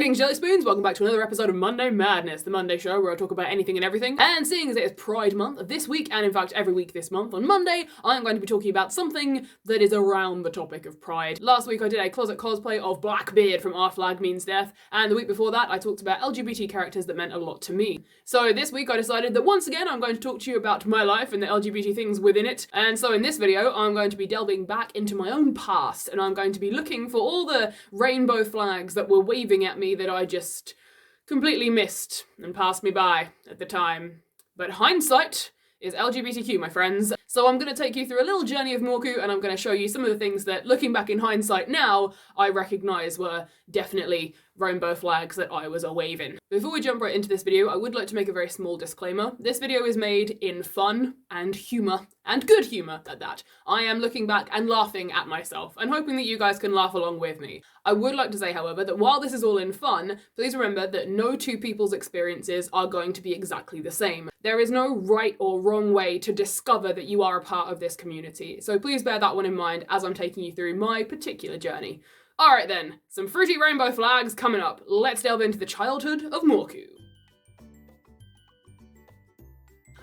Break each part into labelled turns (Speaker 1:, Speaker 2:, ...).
Speaker 1: Greetings, Jellyspoons! Welcome back to another episode of Monday Madness, the Monday show where I talk about anything and everything. And seeing as it is Pride Month this week, and in fact every week this month, on Monday, I am going to be talking about something that is around the topic of Pride. Last week I did a closet cosplay of Blackbeard from Our Flag Means Death, and the week before that I talked about LGBT characters that meant a lot to me. So this week I decided that once again I'm going to talk to you about my life and the LGBT things within it. And so in this video I'm going to be delving back into my own past, and I'm going to be looking for all the rainbow flags that were waving at me that I just completely missed and passed me by at the time. But hindsight is LGBTQ, my friends. So I'm going to take you through a little journey of Morku, and I'm going to show you some of the things that, looking back in hindsight now, I recognise were definitely rainbow flags that I was a-waving. Before we jump right into this video, I would like to make a very small disclaimer. This video is made in fun and humour, and good humour at that. I am looking back and laughing at myself, and hoping that you guys can laugh along with me. I would like to say, however, that while this is all in fun, please remember that no two people's experiences are going to be exactly the same. There is no right or wrong way to discover that you are a part of this community, so please bear that one in mind as I'm taking you through my particular journey. Alright then, some fruity rainbow flags coming up. Let's delve into the childhood of Morku.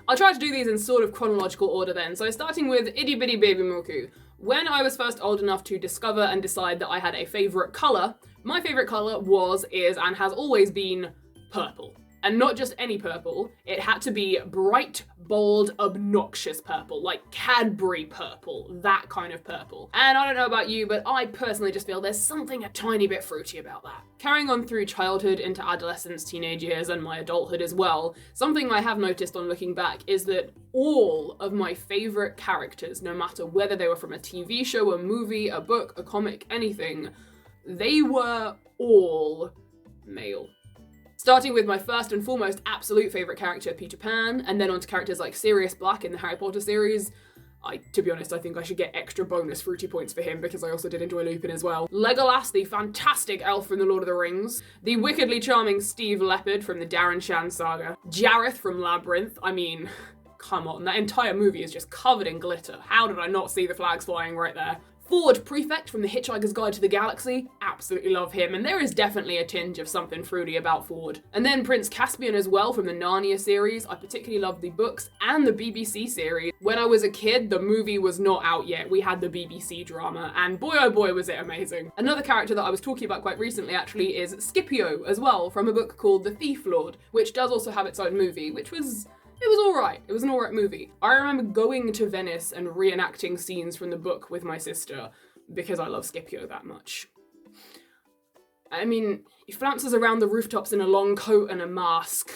Speaker 1: I'll try to do these in sort of chronological order then, so starting with itty bitty baby Morku. When I was first old enough to discover and decide that I had a favourite colour, my favourite colour was, is, and has always been purple. And not just any purple, it had to be bright, bold, obnoxious purple, like Cadbury purple, that kind of purple. And I don't know about you, but I personally just feel there's something a tiny bit fruity about that. Carrying on through childhood into adolescence, teenage years, and my adulthood as well, something I have noticed on looking back is that all of my favourite characters, no matter whether they were from a TV show, a movie, a book, a comic, anything, they were all male. Starting with my first and foremost absolute favourite character, Peter Pan, and then onto characters like Sirius Black in the Harry Potter series. To be honest, I think I should get extra bonus fruity points for him because I also did enjoy Lupin as well. Legolas, the fantastic elf from The Lord of the Rings. The wickedly charming Steve Leopard from the Darren Shan saga. Jareth from Labyrinth. I mean, come on, that entire movie is just covered in glitter. How did I not see the flags flying right there? Ford Prefect from The Hitchhiker's Guide to the Galaxy, absolutely love him, and there is definitely a tinge of something fruity about Ford. And then Prince Caspian as well from the Narnia series. I particularly love the books and the BBC series. When I was a kid, the movie was not out yet. We had the BBC drama, and boy oh boy was it amazing. Another character that I was talking about quite recently actually is Scipio as well, from a book called The Thief Lord, which does also have its own movie, which was... It was alright. It was an alright movie. I remember going to Venice and reenacting scenes from the book with my sister because I love Scipio that much. I mean, he flounces around the rooftops in a long coat and a mask.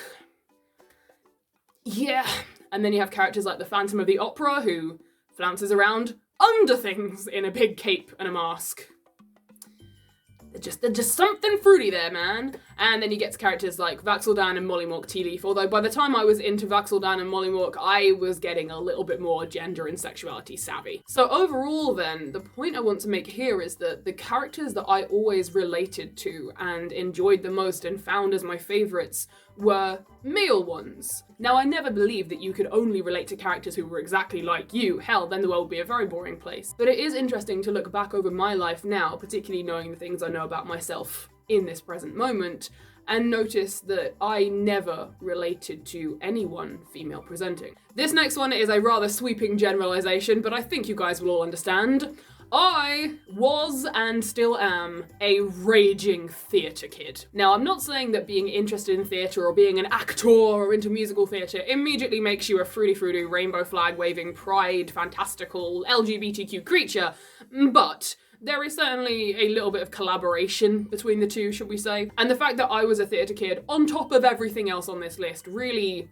Speaker 1: Yeah. And then you have characters like the Phantom of the Opera who flounces around under things in a big cape and a mask. There's just something fruity there, man. And then you get to characters like Vax'ildan and Mollymauk Tea Leaf, although by the time I was into Vax'ildan and Mollymauk, I was getting a little bit more gender and sexuality savvy. So overall then, the point I want to make here is that the characters that I always related to and enjoyed the most and found as my favourites were male ones. Now, I never believed that you could only relate to characters who were exactly like you. Hell, then the world would be a very boring place. But it is interesting to look back over my life now, particularly knowing the things I know about myself in this present moment, and notice that I never related to anyone female presenting. This next one is a rather sweeping generalization, but I think you guys will all understand. I was, and still am, a raging theatre kid. Now, I'm not saying that being interested in theatre or being an actor or into musical theatre immediately makes you a fruity, rainbow flag waving, pride, fantastical, LGBTQ creature, but there is certainly a little bit of collaboration between the two, should we say. And the fact that I was a theatre kid, on top of everything else on this list, really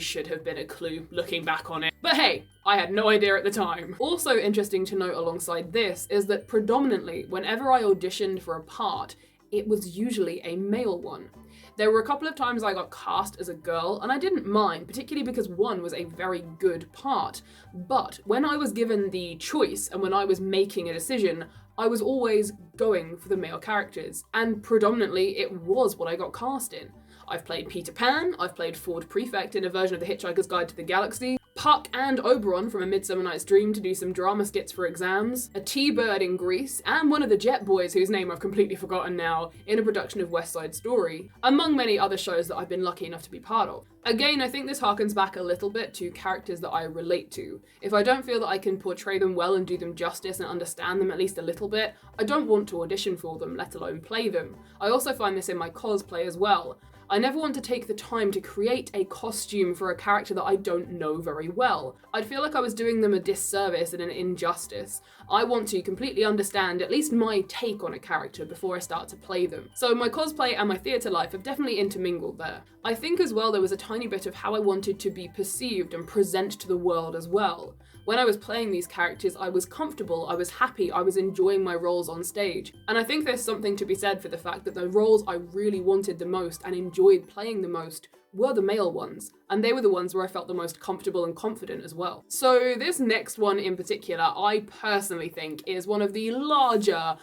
Speaker 1: should have been a clue looking back on it. But hey, I had no idea at the time. Also interesting to note alongside this is that predominantly, whenever I auditioned for a part, it was usually a male one. There were a couple of times I got cast as a girl, and I didn't mind, particularly because one was a very good part. But when I was given the choice, and when I was making a decision, I was always going for the male characters, and predominantly it was what I got cast in. I've played Peter Pan, I've played Ford Prefect in a version of The Hitchhiker's Guide to the Galaxy, Puck and Oberon from A Midsummer Night's Dream to do some drama skits for exams, a T-Bird in Grease, and one of the Jet Boys, whose name I've completely forgotten now, in a production of West Side Story, among many other shows that I've been lucky enough to be part of. Again, I think this harkens back a little bit to characters that I relate to. If I don't feel that I can portray them well and do them justice and understand them at least a little bit, I don't want to audition for them, let alone play them. I also find this in my cosplay as well. I never want to take the time to create a costume for a character that I don't know very well. I'd feel like I was doing them a disservice and an injustice. I want to completely understand at least my take on a character before I start to play them. So my cosplay and my theatre life have definitely intermingled there. I think as well there was a tiny bit of how I wanted to be perceived and present to the world as well. When I was playing these characters, I was comfortable, I was happy, I was enjoying my roles on stage. And I think there's something to be said for the fact that the roles I really wanted the most and enjoyed playing the most were the male ones, and they were the ones where I felt the most comfortable and confident as well. So this next one in particular, I personally think is one of the larger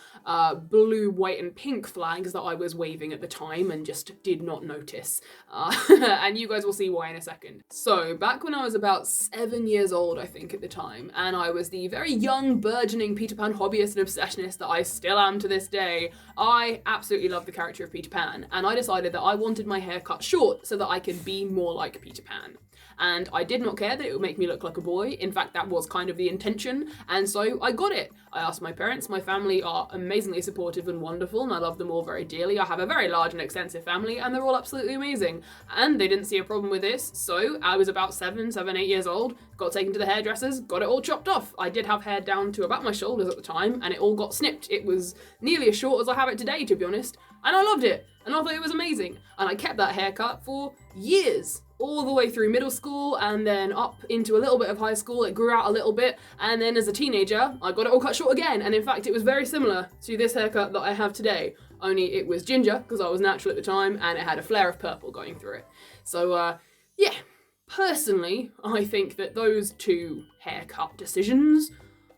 Speaker 1: blue, white and pink flags that I was waving at the time and just did not notice. And you guys will see why in a second. So back when I was about 7 years old, I think at the time, and I was the very young, burgeoning Peter Pan hobbyist and obsessionist that I still am to this day, I absolutely loved the character of Peter Pan, and I decided that I wanted my hair cut short so that I could be more like Peter Pan. And I did not care that it would make me look like a boy. In fact, that was kind of the intention, and so I got it. I asked my parents. My family are amazingly supportive and wonderful, and I love them all very dearly. I have a very large and extensive family, and they're all absolutely amazing. And they didn't see a problem with this, so I was about 7, 8 years old, got taken to the hairdressers, got it all chopped off. I did have hair down to about my shoulders at the time, and it all got snipped. It was nearly as short as I have it today, to be honest, and I loved it, and I thought it was amazing. And I kept that haircut for years, all the way through middle school and then up into a little bit of high school. It grew out a little bit, and then as a teenager I got it all cut short again, and in fact it was very similar to this haircut that I have today, only it was ginger because I was natural at the time and it had a flare of purple going through it. So yeah, personally I think that those two haircut decisions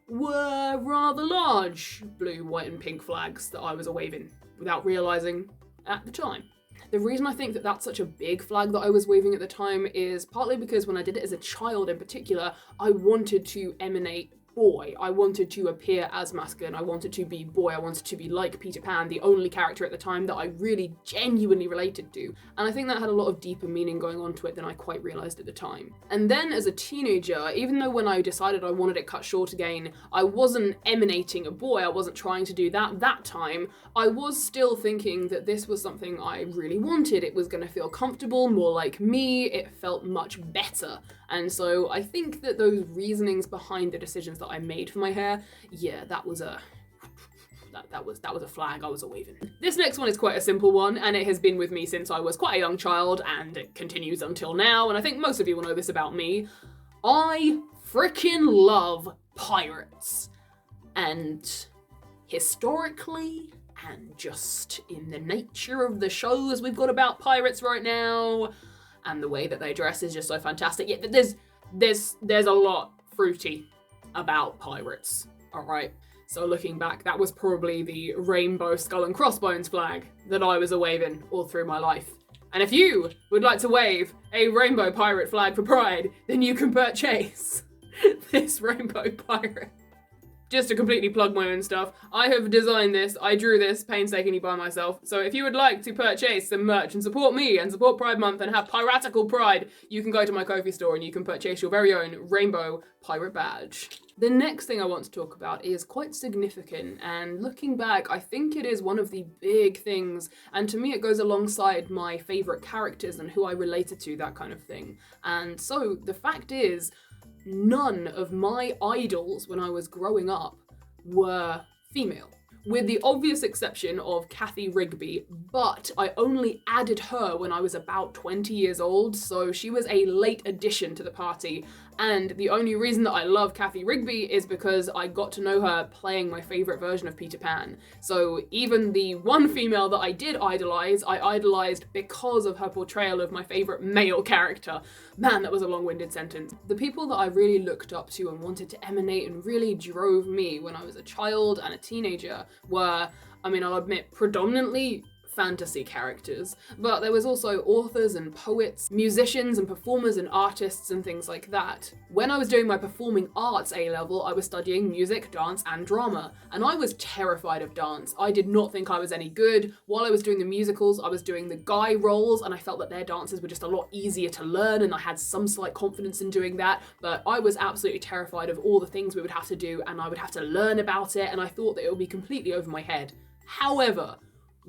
Speaker 1: were rather large blue, white and pink flags that I was waving without realising at the time. The reason I think that that's such a big flag that I was waving at the time is partly because when I did it as a child in particular, I wanted to emanate boy. I wanted to appear as masculine. I wanted to be boy. I wanted to be like Peter Pan, the only character at the time that I really genuinely related to. And I think that had a lot of deeper meaning going on to it than I quite realised at the time. And then as a teenager, even though when I decided I wanted it cut short again, I wasn't emanating a boy, I wasn't trying to do that time, I was still thinking that this was something I really wanted. It was going to feel comfortable, more like me, it felt much better. And so I think that those reasonings behind the decisions that I made for my hair, yeah, that was a flag I was waving. This next one is quite a simple one, and it has been with me since I was quite a young child, and it continues until now, and I think most of you will know this about me. I freaking love pirates. And historically, and just in the nature of the shows we've got about pirates right now, and the way that they dress is just so fantastic. Yeah, there's a lot fruity about pirates, alright? So looking back, that was probably the rainbow skull and crossbones flag that I was waving all through my life. And if you would like to wave a rainbow pirate flag for pride, then you can purchase this rainbow pirate. Just to completely plug my own stuff, I have designed this, I drew this painstakingly by myself, so if you would like to purchase some merch and support me and support Pride Month and have piratical pride, you can go to my Ko-fi store and you can purchase your very own rainbow pirate badge. The next thing I want to talk about is quite significant, and looking back, I think it is one of the big things, and to me it goes alongside my favourite characters and who I related to, that kind of thing. And so the fact is, none of my idols when I was growing up were female, with the obvious exception of Kathy Rigby, but I only added her when I was about 20 years old, so she was a late addition to the party, and the only reason that I love Kathy Rigby is because I got to know her playing my favourite version of Peter Pan. So even the one female that I did idolise, I idolised because of her portrayal of my favourite male character. Man, that was a long-winded sentence. The people that I really looked up to and wanted to emanate and really drove me when I was a child and a teenager were, I mean, I'll admit, predominantly fantasy characters, but there was also authors and poets, musicians and performers and artists and things like that. When I was doing my performing arts A-level, I was studying music, dance and drama, and I was terrified of dance. I did not think I was any good. While I was doing the musicals, I was doing the guy roles, and I felt that their dances were just a lot easier to learn, and I had some slight confidence in doing that, but I was absolutely terrified of all the things we would have to do, and I would have to learn about it, and I thought that it would be completely over my head. However,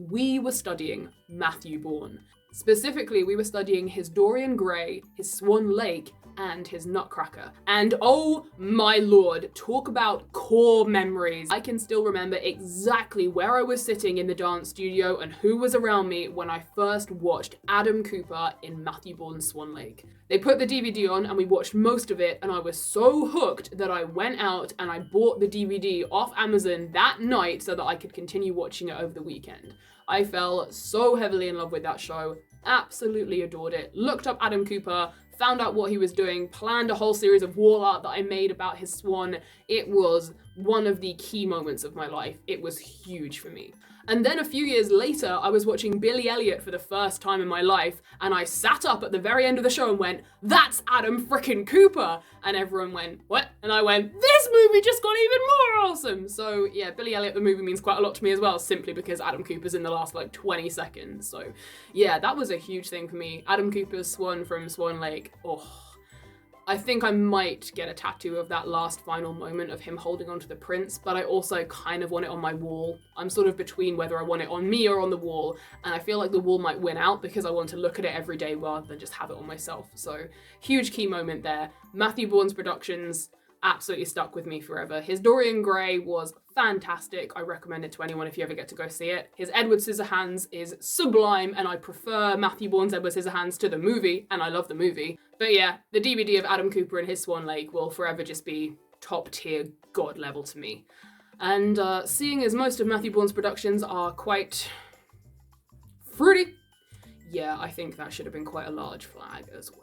Speaker 1: we were studying Matthew Bourne. Specifically, we were studying his Dorian Gray, his Swan Lake, and his Nutcracker. And oh my lord, talk about core memories. I can still remember exactly where I was sitting in the dance studio and who was around me when I first watched Adam Cooper in Matthew Bourne's Swan Lake. They put the DVD on and we watched most of it, and I was so hooked that I went out and I bought the DVD off Amazon that night so that I could continue watching it over the weekend. I fell so heavily in love with that show, absolutely adored it, looked up Adam Cooper, found out what he was doing, planned a whole series of wall art that I made about his swan. It was one of the key moments of my life. It was huge for me. And then a few years later, I was watching Billy Elliot for the first time in my life, and I sat up at the very end of the show and went, "That's Adam frickin' Cooper!" And everyone went, "What?" And I went, "This movie just got even more awesome!" So yeah, Billy Elliot the movie means quite a lot to me as well, simply because Adam Cooper's in the last 20 seconds. So yeah, that was a huge thing for me. Adam Cooper's Swan from Swan Lake. Oh, I think I might get a tattoo of that last final moment of him holding onto the prince, but I also kind of want it on my wall. I'm sort of between whether I want it on me or on the wall, and I feel like the wall might win out because I want to look at it every day rather than just have it on myself. So huge key moment there. Matthew Bourne's productions absolutely stuck with me forever. His Dorian Gray was fantastic. I recommend it to anyone if you ever get to go see it. His Edward Scissorhands is sublime, and I prefer Matthew Bourne's Edward Scissorhands to the movie, and I love the movie. But yeah, the DVD of Adam Cooper and his Swan Lake will forever just be top tier god level to me. And seeing as most of Matthew Bourne's productions are quite fruity, yeah, I think that should have been quite a large flag as well.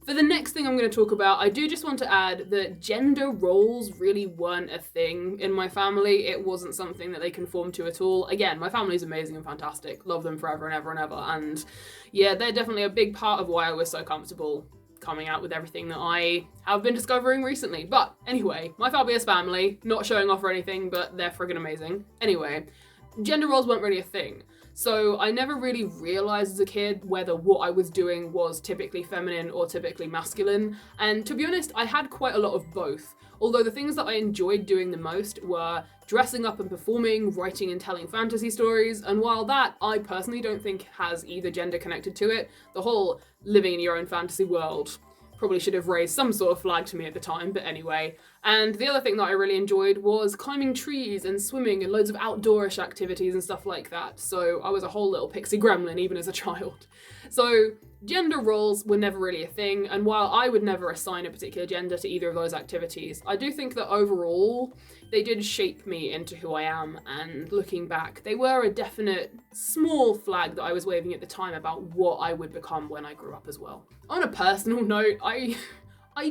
Speaker 1: For the next thing I'm going to talk about, I do just want to add that gender roles really weren't a thing in my family. It wasn't something that they conformed to at all. Again, my family's amazing and fantastic. Love them forever and ever and ever. And yeah, they're definitely a big part of why I was so comfortable coming out with everything that I have been discovering recently. But anyway, my fabulous family, not showing off or anything, but they're friggin' amazing. Anyway, gender roles weren't really a thing. So I never really realized as a kid whether what I was doing was typically feminine or typically masculine. And to be honest, I had quite a lot of both. Although the things that I enjoyed doing the most were dressing up and performing, writing and telling fantasy stories. And while that I personally don't think has either gender connected to it, the whole living in your own fantasy world probably should have raised some sort of flag to me at the time, but anyway. And the other thing that I really enjoyed was climbing trees and swimming and loads of outdoorish activities and stuff like that. So I was a whole little pixie gremlin even as a child. So gender roles were never really a thing, and while I would never assign a particular gender to either of those activities, I do think that overall they did shape me into who I am, and looking back, they were a definite small flag that I was waving at the time about what I would become when I grew up as well. On a personal note, I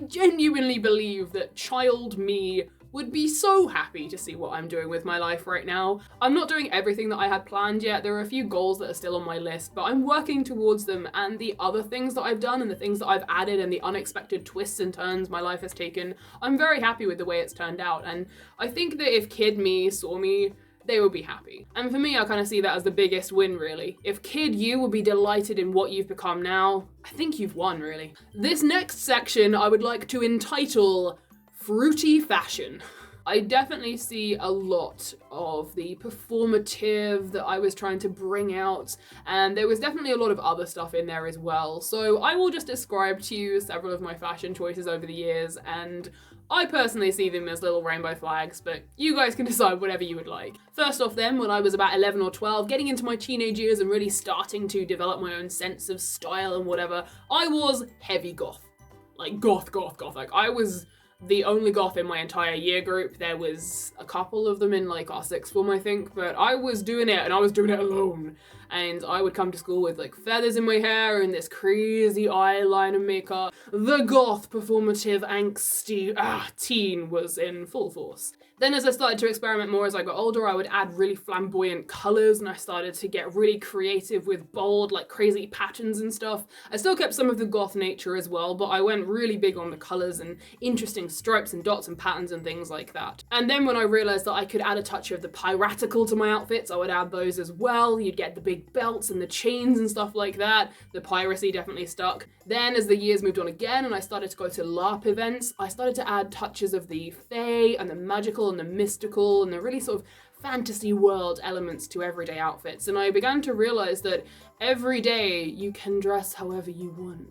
Speaker 1: genuinely believe that child me would be so happy to see what I'm doing with my life right now. I'm not doing everything that I had planned yet. There are a few goals that are still on my list, but I'm working towards them, and the other things that I've done and the things that I've added and the unexpected twists and turns my life has taken, I'm very happy with the way it's turned out. And I think that if kid me saw me, they would be happy. And for me, I kind of see that as the biggest win, really. If kid you will be delighted in what you've become now, I think you've won, really. This next section I would like to entitle Fruity Fashion. I definitely see a lot of the performative that I was trying to bring out, and there was definitely a lot of other stuff in there as well. So I will just describe to you several of my fashion choices over the years, and I personally see them as little rainbow flags, but you guys can decide whatever you would like. First off then, when I was about 11 or 12, getting into my teenage years and really starting to develop my own sense of style and whatever, I was heavy goth. Like goth. Like I was the only goth in my entire year group. There was a couple of them in like our sixth form, I think, but I was doing it and I was doing it alone. and I would come to school with like feathers in my hair and this crazy eyeliner makeup. The goth, performative, angsty teen was in full force. Then as I started to experiment more as I got older, I would add really flamboyant colours, and I started to get really creative with bold, like crazy patterns and stuff. I still kept some of the goth nature as well, but I went really big on the colours and interesting stripes and dots and patterns and things like that. And then when I realised that I could add a touch of the piratical to my outfits, I would add those as well. You'd get the big belts and the chains and stuff like that. The piracy definitely stuck. Then as the years moved on again and I started to go to LARP events, I started to add touches of the fae and the magical and the mystical and the really sort of fantasy world elements to everyday outfits. And I began to realise that every day you can dress however you want.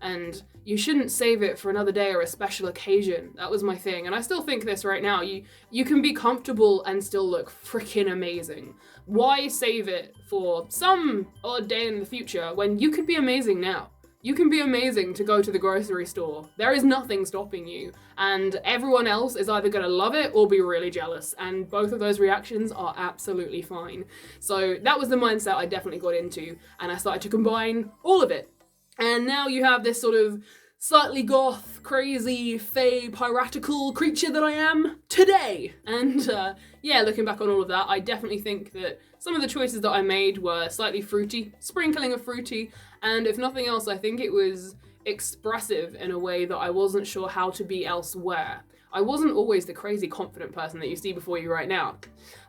Speaker 1: And you shouldn't save it for another day or a special occasion. That was my thing. And I still think this right now. You can be comfortable and still look freaking amazing. Why save it for some odd day in the future when you could be amazing now? You can be amazing to go to the grocery store. There is nothing stopping you. And everyone else is either going to love it or be really jealous. And both of those reactions are absolutely fine. So that was the mindset I definitely got into. And I started to combine all of it. And now you have this sort of slightly goth, crazy, fae, piratical creature that I am today. And yeah, looking back on all of that, I definitely think that some of the choices that I made were slightly fruity, sprinkling of fruity, and if nothing else, I think it was expressive in a way that I wasn't sure how to be elsewhere. I wasn't always the crazy confident person that you see before you right now.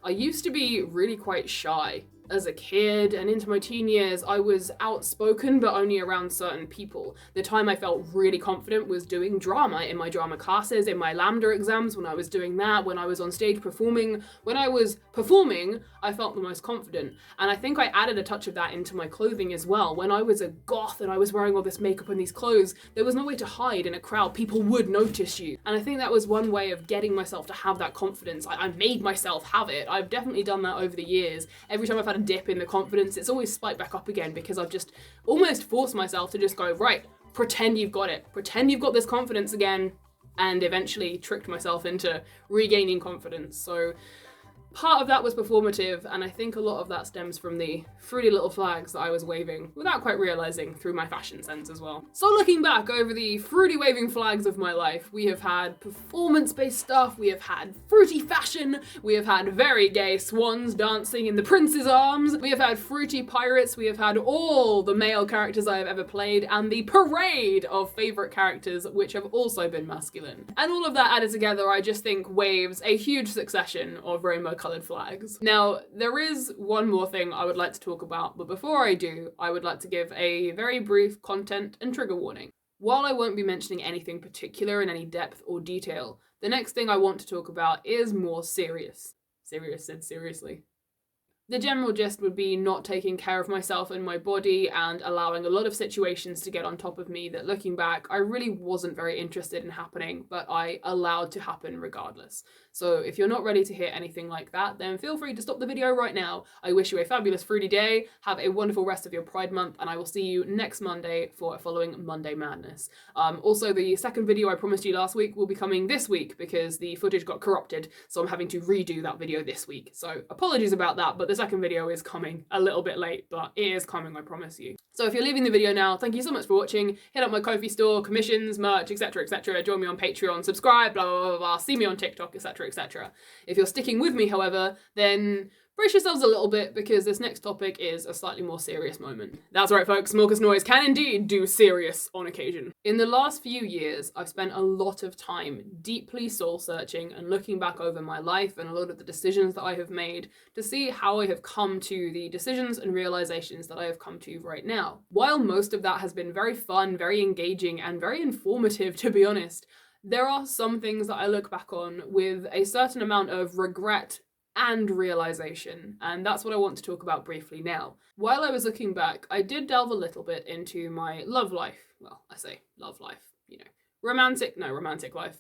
Speaker 1: I used to be really quite shy. As a kid and into my teen years, I was outspoken, but only around certain people. The time I felt really confident was doing drama in my drama classes, in my Lambda exams, when I was doing that, when I was on stage performing. When I was performing, I felt the most confident. And I think I added a touch of that into my clothing as well. When I was a goth and I was wearing all this makeup and these clothes, there was no way to hide in a crowd. People would notice you. And I think that was one way of getting myself to have that confidence. I made myself have it. I've definitely done that over the years. Every time I've had a dip in the confidence, it's always spiked back up again because I've just almost forced myself to just go, right, pretend you've got it. Pretend you've got this confidence again, and eventually tricked myself into regaining confidence. So part of that was performative, and I think a lot of that stems from the fruity little flags that I was waving without quite realising through my fashion sense as well. So looking back over the fruity waving flags of my life, we have had performance-based stuff, we have had fruity fashion, we have had very gay swans dancing in the prince's arms, we have had fruity pirates, we have had all the male characters I have ever played, and the parade of favourite characters which have also been masculine. And all of that added together, I just think waves a huge succession of rainbow coloured flags. Now, there is one more thing I would like to talk about, but before I do, I would like to give a very brief content and trigger warning. While I won't be mentioning anything particular in any depth or detail, the next thing I want to talk about is more serious. Serious said seriously. The general gist would be not taking care of myself and my body and allowing a lot of situations to get on top of me that, looking back, I really wasn't very interested in happening, but I allowed to happen regardless. So if you're not ready to hear anything like that, then feel free to stop the video right now. I wish you a fabulous fruity day, have a wonderful rest of your Pride Month, and I will see you next Monday for a following Monday Madness. Also, the second video I promised you last week will be coming this week because the footage got corrupted, so I'm having to redo that video this week. So apologies about that, but the second video is coming a little bit late, but it is coming, I promise you. So if you're leaving the video now, thank you so much for watching. Hit up my Ko-fi store, commissions, merch, etc, etc. Join me on Patreon, subscribe, blah, blah, blah, blah. See me on TikTok, etc, etc. If you're sticking with me, however, then brace yourselves a little bit because this next topic is a slightly more serious moment. That's right, folks, Smaucus Noise can indeed do serious on occasion. In the last few years, I've spent a lot of time deeply soul-searching and looking back over my life and a lot of the decisions that I have made to see how I have come to the decisions and realizations that I have come to right now. While most of that has been very fun, very engaging, and very informative, to be honest, there are some things that I look back on with a certain amount of regret and realization, and that's what I want to talk about briefly now. While I was looking back, I did delve a little bit into my love life. Well, I say love life, you know, romantic life.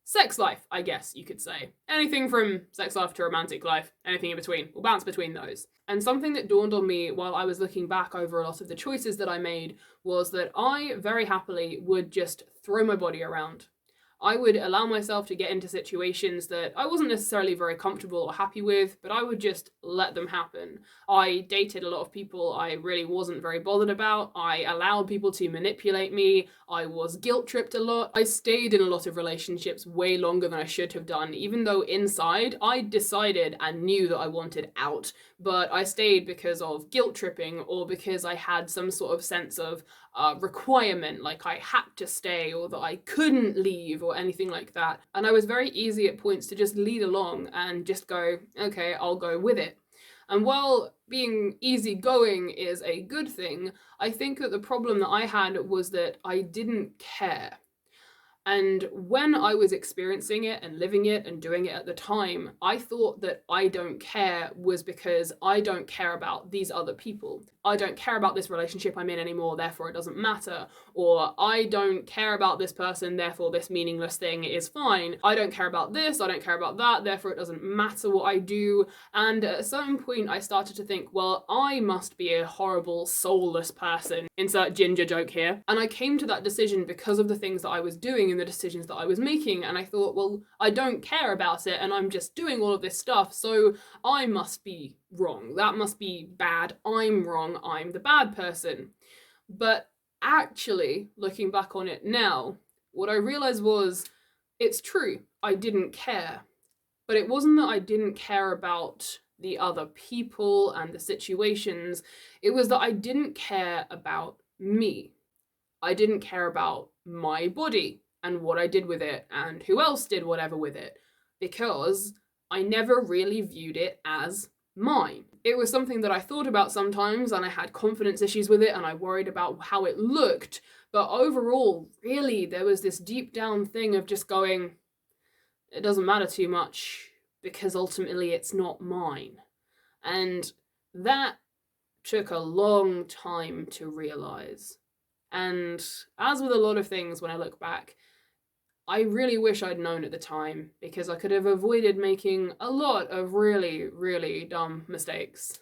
Speaker 1: Sex life, I guess you could say. Anything from sex life to romantic life, anything in between. We'll bounce between those. And something that dawned on me while I was looking back over a lot of the choices that I made was that I very happily would just throw my body around. I would allow myself to get into situations that I wasn't necessarily very comfortable or happy with, but I would just let them happen. I dated a lot of people I really wasn't very bothered about. I allowed people to manipulate me. I was guilt tripped a lot. I stayed in a lot of relationships way longer than I should have done, even though inside I decided and knew that I wanted out. But I stayed because of guilt tripping or because I had some sort of sense of requirement, like I had to stay or that I couldn't leave or anything like that. And I was very easy at points to just lead along and just go, okay, I'll go with it. And while being easygoing is a good thing, I think that the problem that I had was that I didn't care. And when I was experiencing it and living it and doing it at the time, I thought that I don't care was because I don't care about these other people. I don't care about this relationship I'm in anymore, therefore it doesn't matter. Or I don't care about this person, therefore this meaningless thing is fine. I don't care about this, I don't care about that, therefore it doesn't matter what I do. And at a certain point I started to think, well, I must be a horrible, soulless person. Insert ginger joke here. And I came to that decision because of the things that I was doing and the decisions that I was making. And I thought, well, I don't care about it and I'm just doing all of this stuff, so I must be wrong. That must be bad. I'm wrong. I'm the bad person. But actually, looking back on it now, what I realized was it's true. I didn't care. But it wasn't that I didn't care about the other people and the situations. It was that I didn't care about me. I didn't care about my body and what I did with it and who else did whatever with it, because I never really viewed it as mine. It was something that I thought about sometimes and I had confidence issues with it and I worried about how it looked, but overall, really, there was this deep down thing of just going, it doesn't matter too much because ultimately it's not mine. And that took a long time to realize. And as with a lot of things when I look back, I really wish I'd known at the time, because I could have avoided making a lot of really, really dumb mistakes.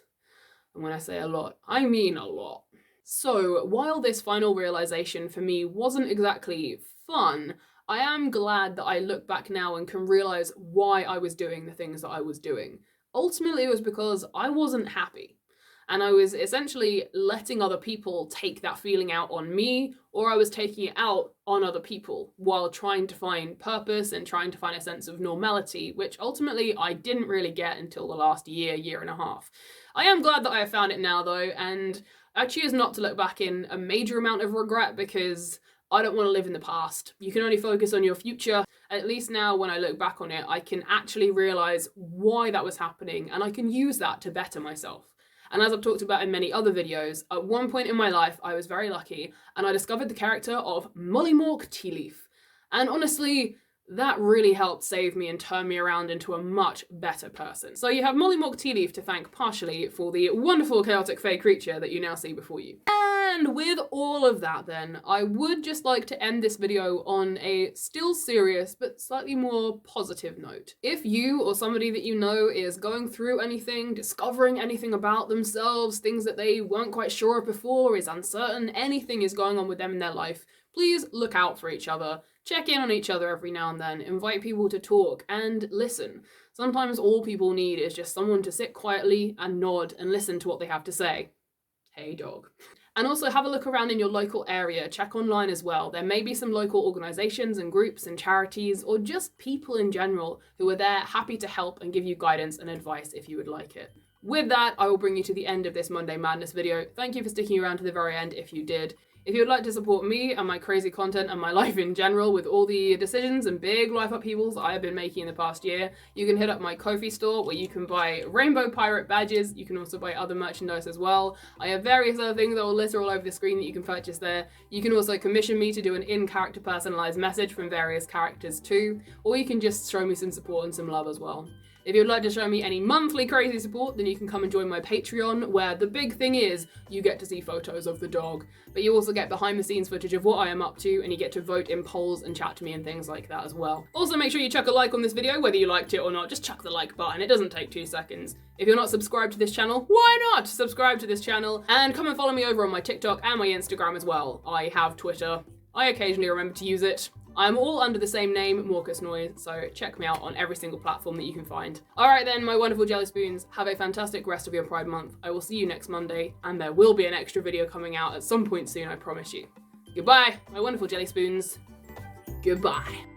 Speaker 1: And when I say a lot, I mean a lot. So while this final realization for me wasn't exactly fun, I am glad that I look back now and can realize why I was doing the things that I was doing. Ultimately, it was because I wasn't happy. And I was essentially letting other people take that feeling out on me, or I was taking it out on other people while trying to find purpose and trying to find a sense of normality, which ultimately I didn't really get until the last year and a half. I am glad that I have found it now though, and I choose not to look back in a major amount of regret because I don't want to live in the past. You can only focus on your future. At least now when I look back on it, I can actually realize why that was happening and I can use that to better myself. And as I've talked about in many other videos, at one point in my life, I was very lucky and I discovered the character of Mollymauk Tea Leaf. And honestly, that really helped save me and turn me around into a much better person. So you have Mollymauk Tea Leaf to thank partially for the wonderful chaotic fey creature that you now see before you. And with all of that then, I would just like to end this video on a still serious but slightly more positive note. If you or somebody that you know is going through anything, discovering anything about themselves, things that they weren't quite sure of before, is uncertain, anything is going on with them in their life, please look out for each other. Check in on each other every now and then, invite people to talk and listen. Sometimes all people need is just someone to sit quietly and nod and listen to what they have to say. Hey dog. And also have a look around in your local area, check online as well. There may be some local organisations and groups and charities or just people in general who are there happy to help and give you guidance and advice if you would like it. With that, I will bring you to the end of this Monday Madness video. Thank you for sticking around to the very end if you did. If you would like to support me and my crazy content and my life in general with all the decisions and big life upheavals I have been making in the past year, you can hit up my Ko-fi store where you can buy Rainbow Pirate badges. You can also buy other merchandise as well. I have various other things that will litter all over the screen that you can purchase there. You can also commission me to do an in-character personalized message from various characters too, or you can just show me some support and some love as well. If you'd like to show me any monthly crazy support, then you can come and join my Patreon, where the big thing is you get to see photos of the dog, but you also get behind the scenes footage of what I am up to, and you get to vote in polls and chat to me and things like that as well. Also, make sure you chuck a like on this video, whether you liked it or not. Just chuck the like button, it doesn't take 2 seconds. If you're not subscribed to this channel, why not subscribe to this channel? And come and follow me over on my TikTok and my Instagram as well. I have Twitter. I occasionally remember to use it. I'm all under the same name, Morcus Noise, so check me out on every single platform that you can find. Alright then, my wonderful Jellyspoons, have a fantastic rest of your Pride Month. I will see you next Monday, and there will be an extra video coming out at some point soon, I promise you. Goodbye, my wonderful Jellyspoons. Goodbye.